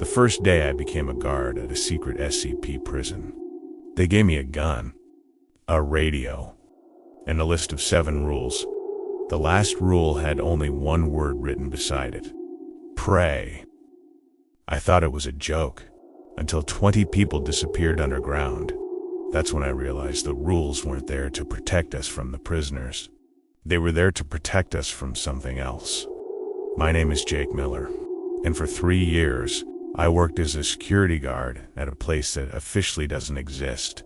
The first day I became a guard at a secret SCP prison. They gave me a gun, a radio, and a list of 7 rules. The last rule had only one word written beside it: pray. I thought it was a joke, until 20 people disappeared underground. That's when I realized the rules weren't there to protect us from the prisoners. They were there to protect us from something else. My name is Jake Miller, and for 3 years, I worked as a security guard at a place that officially doesn't exist.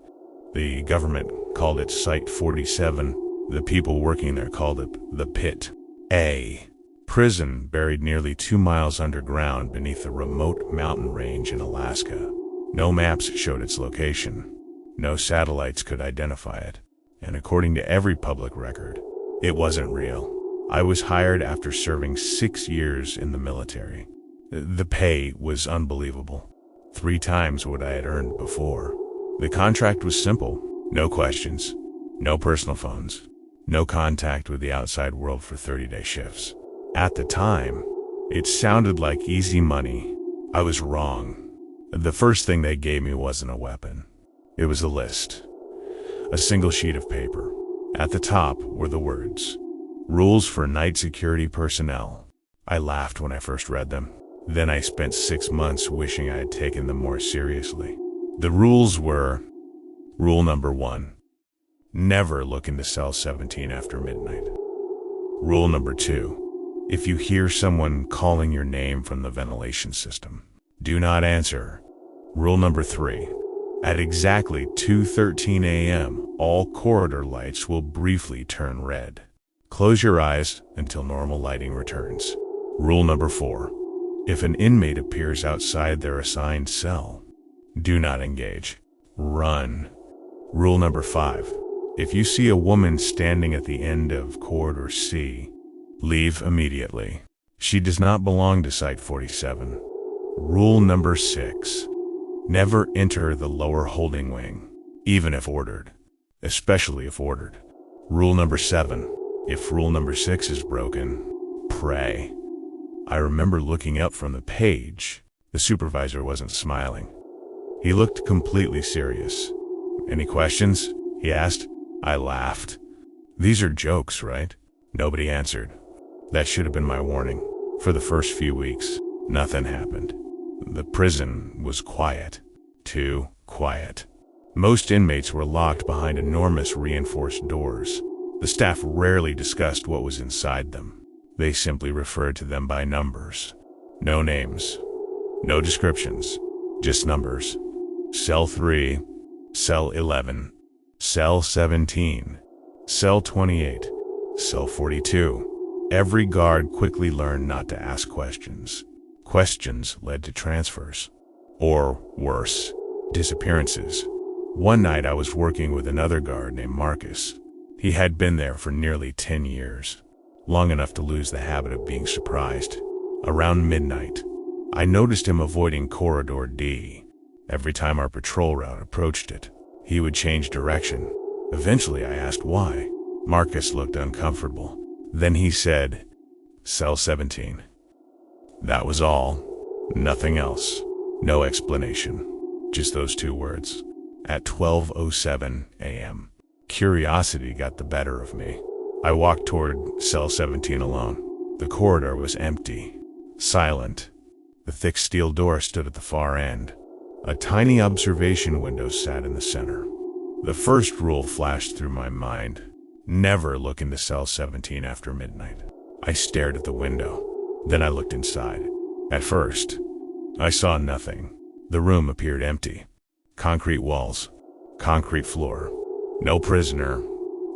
The government called it Site 47. The people working there called it the Pit. A prison buried nearly 2 miles underground beneath a remote mountain range in Alaska. No maps showed its location. No satellites could identify it. And according to every public record, it wasn't real. I was hired after serving 6 years in the military. The pay was unbelievable. 3 times what I had earned before. The contract was simple. No questions. No personal phones. No contact with the outside world for 30-day shifts. At the time, it sounded like easy money. I was wrong. The first thing they gave me wasn't a weapon. It was a list. A single sheet of paper. At the top were the words, "Rules for night security personnel." I laughed when I first read them. Then I spent 6 months wishing I had taken them more seriously. The rules were: Rule number 1, never look into cell 17 after midnight. Rule number 2, if you hear someone calling your name from the ventilation system, do not answer. Rule number 3, at exactly 2:13 a.m., all corridor lights will briefly turn red. Close your eyes until normal lighting returns. Rule number 4, if an inmate appears outside their assigned cell, do not engage. Run. Rule number 5, if you see a woman standing at the end of corridor C, leave immediately. She does not belong to Site 47. Rule number 6, never enter the lower holding wing, even if ordered, especially if ordered. Rule number 7, if rule number 6 is broken, pray. I remember looking up from the page. The supervisor wasn't smiling. He looked completely serious. "Any questions?" he asked. I laughed. "These are jokes, right?" Nobody answered. That should have been my warning. For the first few weeks, nothing happened. The prison was quiet. Too quiet. Most inmates were locked behind enormous reinforced doors. The staff rarely discussed what was inside them. They simply referred to them by numbers. No names. No descriptions. Just numbers. Cell 3, Cell 11, Cell 17, Cell 28, Cell 42. Every guard quickly learned not to ask questions. Questions led to transfers. Or worse, disappearances. One night I was working with another guard named Marcus. He had been there for nearly 10 years. Long enough to lose the habit of being surprised. Around midnight, I noticed him avoiding Corridor D. Every time our patrol route approached it, he would change direction. Eventually I asked why. Marcus looked uncomfortable. Then he said, "Cell 17." That was all. Nothing else. No explanation. Just those 2 words. At 12:07 a.m., curiosity got the better of me. I walked toward Cell 17 alone. The corridor was empty, silent. The thick steel door stood at the far end. A tiny observation window sat in the center. The first rule flashed through my mind: never look into Cell 17 after midnight. I stared at the window. Then I looked inside. At first, I saw nothing. The room appeared empty. Concrete walls, concrete floor. No prisoner,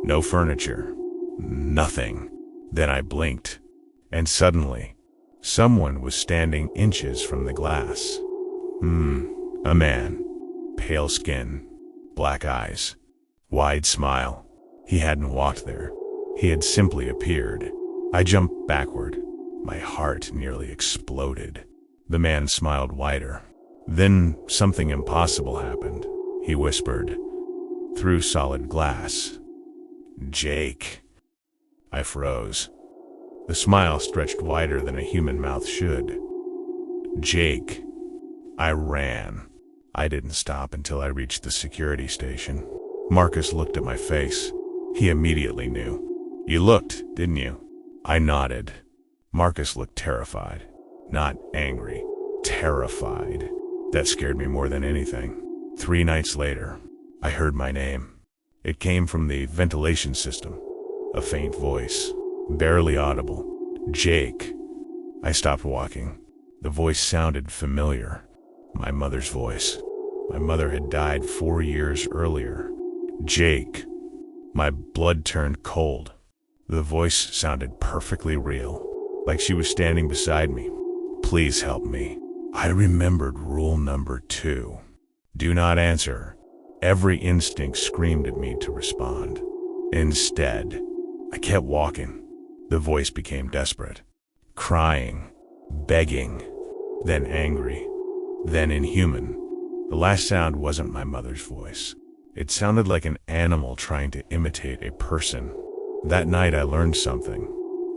no furniture. Nothing. Then I blinked, and suddenly, someone was standing inches from the glass. A man. Pale skin, black eyes, wide smile. He hadn't walked there. He had simply appeared. I jumped backward. My heart nearly exploded. The man smiled wider. Then something impossible happened. He whispered, through solid glass, "Jake." I froze. The smile stretched wider than a human mouth should. "Jake." I ran. I didn't stop until I reached the security station. Marcus looked at my face. He immediately knew. You looked, didn't you? I nodded. Marcus looked terrified. Not angry. Terrified. That scared me more than anything. 3 nights later, I heard my name. It came from the ventilation system. A faint voice, barely audible. Jake. I stopped walking. The voice sounded familiar. My mother's voice. My mother had died 4 years earlier. Jake. My blood turned cold. The voice sounded perfectly real, like she was standing beside me. Please help me. I remembered rule number 2. Do not answer. Every instinct screamed at me to respond. Instead, I kept walking. The voice became desperate, crying, begging, then angry, then inhuman. The last sound wasn't my mother's voice. It sounded like an animal trying to imitate a person. That night I learned something.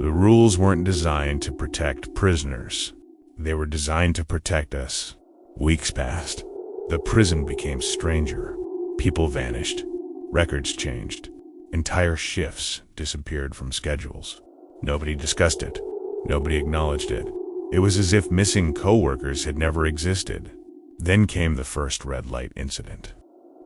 The rules weren't designed to protect prisoners. They were designed to protect us. Weeks passed. The prison became stranger. People vanished. Records changed. Entire shifts disappeared from schedules. Nobody discussed it. Nobody acknowledged it. It was as if missing coworkers had never existed. Then came the first red light incident.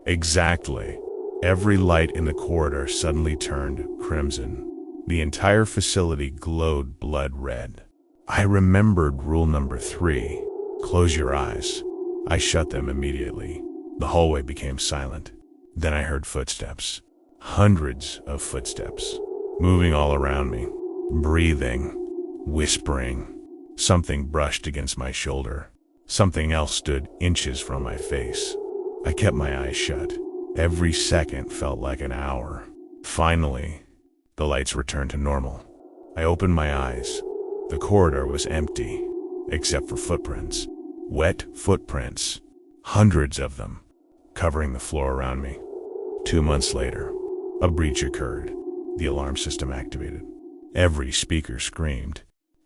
Exactly. Every light in the corridor suddenly turned crimson. The entire facility glowed blood red. I remembered rule number 3. Close your eyes. I shut them immediately. The hallway became silent. Then I heard footsteps. Hundreds of footsteps. Moving all around me. Breathing. Whispering. Something brushed against my shoulder. Something else stood inches from my face. I kept my eyes shut. Every second felt like an hour. Finally, the lights returned to normal. I opened my eyes. The corridor was empty, except for footprints. Wet footprints. Hundreds of them, covering the floor around me. 2 months later, a breach occurred. The alarm system activated. Every speaker screamed.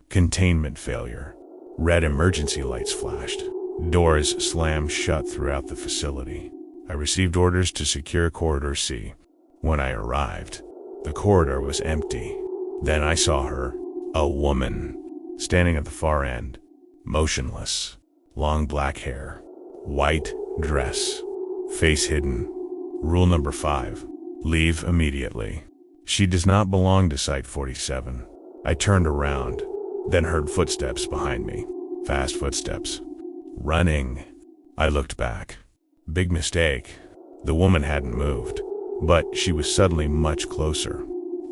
Containment failure. Red emergency lights flashed. Doors slammed shut throughout the facility. I received orders to secure Corridor C. When I arrived, the corridor was empty. Then I saw her, a woman, standing at the far end, motionless, long black hair, white dress, face hidden. Rule number 5, leave immediately. She does not belong to Site 47. I turned around, then heard footsteps behind me, fast footsteps. Running. I looked back. Big mistake. The woman hadn't moved, but she was suddenly much closer.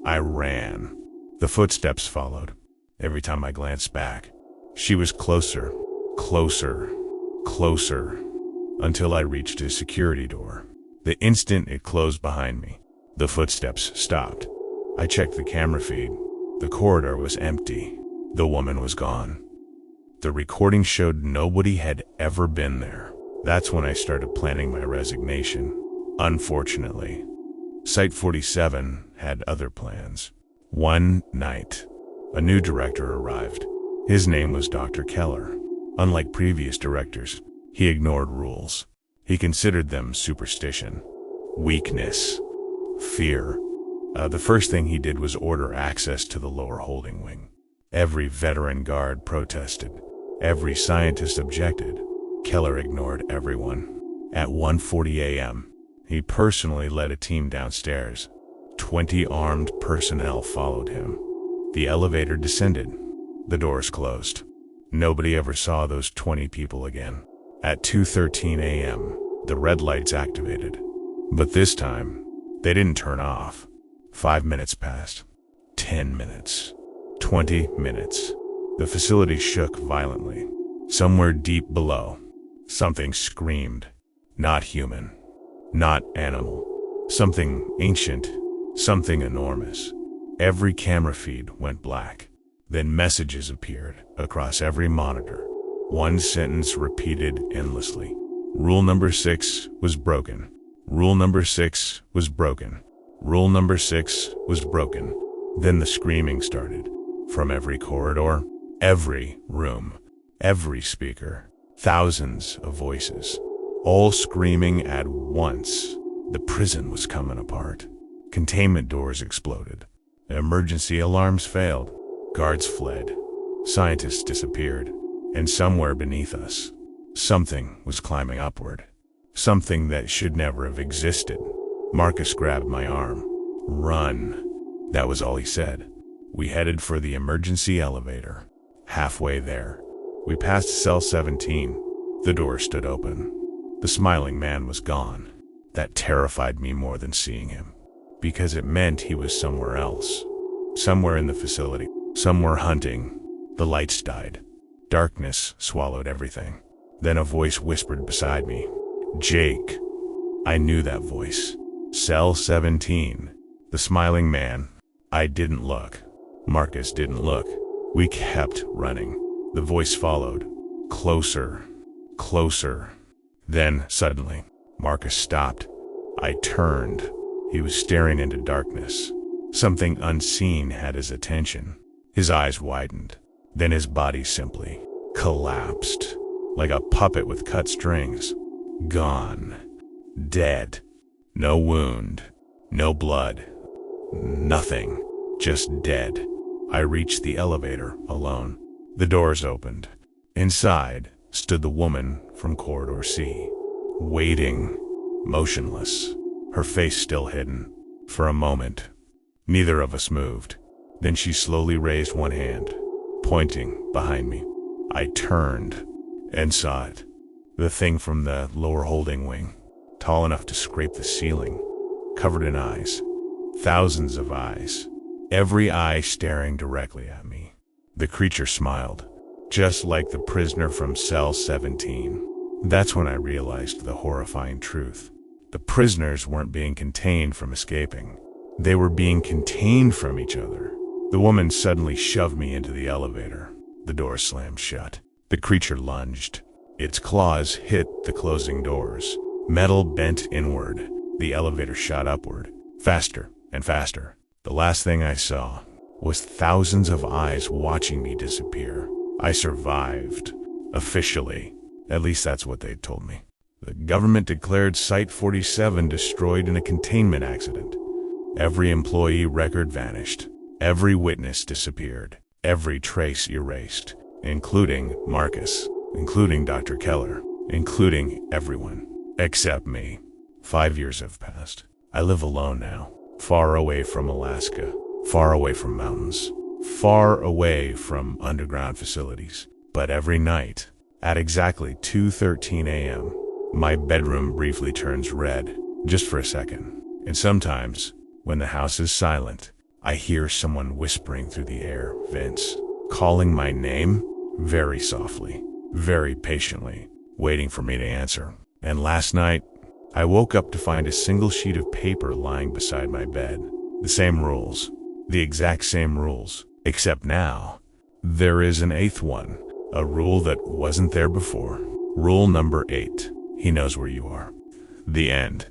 I ran. The footsteps followed. Every time I glanced back, she was closer, closer, closer, until I reached a security door. The instant it closed behind me, the footsteps stopped. I checked the camera feed. The corridor was empty. The woman was gone. The recording showed nobody had ever been there. That's when I started planning my resignation. Unfortunately, Site 47 had other plans. One night, a new director arrived. His name was Dr. Keller. Unlike previous directors, he ignored rules. He considered them superstition, weakness, fear. The first thing he did was order access to the lower holding wing. Every veteran guard protested. Every scientist objected. Keller ignored everyone. At 1:40 a.m., he personally led a team downstairs. 20 armed personnel followed him. The elevator descended. The doors closed. Nobody ever saw those 20 people again. At 2:13 a.m., the red lights activated. But this time, they didn't turn off. 5 minutes passed. 10 minutes. 20 minutes. The facility shook violently. Somewhere deep below, something screamed. Not human. Not animal. Something ancient. Something enormous. Every camera feed went black. Then messages appeared across every monitor. One sentence repeated endlessly. Rule number 6 was broken. Rule number 6 was broken. Rule number 6 was broken. Then the screaming started. From every corridor, every room, every speaker. Thousands of voices, all screaming at once. The prison was coming apart. Containment doors exploded. Emergency alarms failed. Guards fled. Scientists disappeared. And somewhere beneath us, something was climbing upward. Something that should never have existed. Marcus grabbed my arm. "Run." That was all he said. We headed for the emergency elevator. Halfway there, we passed cell 17. The door stood open. The smiling man was gone. That terrified me more than seeing him, because it meant he was somewhere else. Somewhere in the facility. Somewhere hunting. The lights died. Darkness swallowed everything. Then a voice whispered beside me, "Jake." I knew that voice. Cell 17. The smiling man. I didn't look. Marcus didn't look. We kept running. The voice followed. Closer. Closer. Then, suddenly, Marcus stopped. I turned. He was staring into darkness. Something unseen had his attention. His eyes widened. Then his body simply collapsed, like a puppet with cut strings. Gone. Dead. No wound. No blood. Nothing. Just dead. I reached the elevator alone. The doors opened. Inside stood the woman from Corridor C, waiting, motionless, her face still hidden. For a moment, neither of us moved. Then she slowly raised one hand, pointing behind me. I turned and saw it. The thing from the lower holding wing, tall enough to scrape the ceiling, covered in eyes. Thousands of eyes. Every eye staring directly at me. The creature smiled, just like the prisoner from cell 17. That's when I realized the horrifying truth. The prisoners weren't being contained from escaping. They were being contained from each other. The woman suddenly shoved me into the elevator. The door slammed shut. The creature lunged. Its claws hit the closing doors. Metal bent inward. The elevator shot upward, faster and faster. The last thing I saw was thousands of eyes watching me disappear. I survived. Officially. At least that's what they told me. The government declared Site 47 destroyed in a containment accident. Every employee record vanished. Every witness disappeared. Every trace erased. Including Marcus. Including Dr. Keller. Including everyone. Except me. 5 years have passed. I live alone now. Far away from Alaska. Far away from mountains. Far away from underground facilities. But every night, at exactly 2:13 a.m., my bedroom briefly turns red, just for a second. And sometimes, when the house is silent, I hear someone whispering through the air vents, calling my name very softly, very patiently, waiting for me to answer. And last night, I woke up to find a single sheet of paper lying beside my bed. The same rules. The exact same rules. Except now, there is an 8th one. A rule that wasn't there before. Rule number 8. He knows where you are. The end.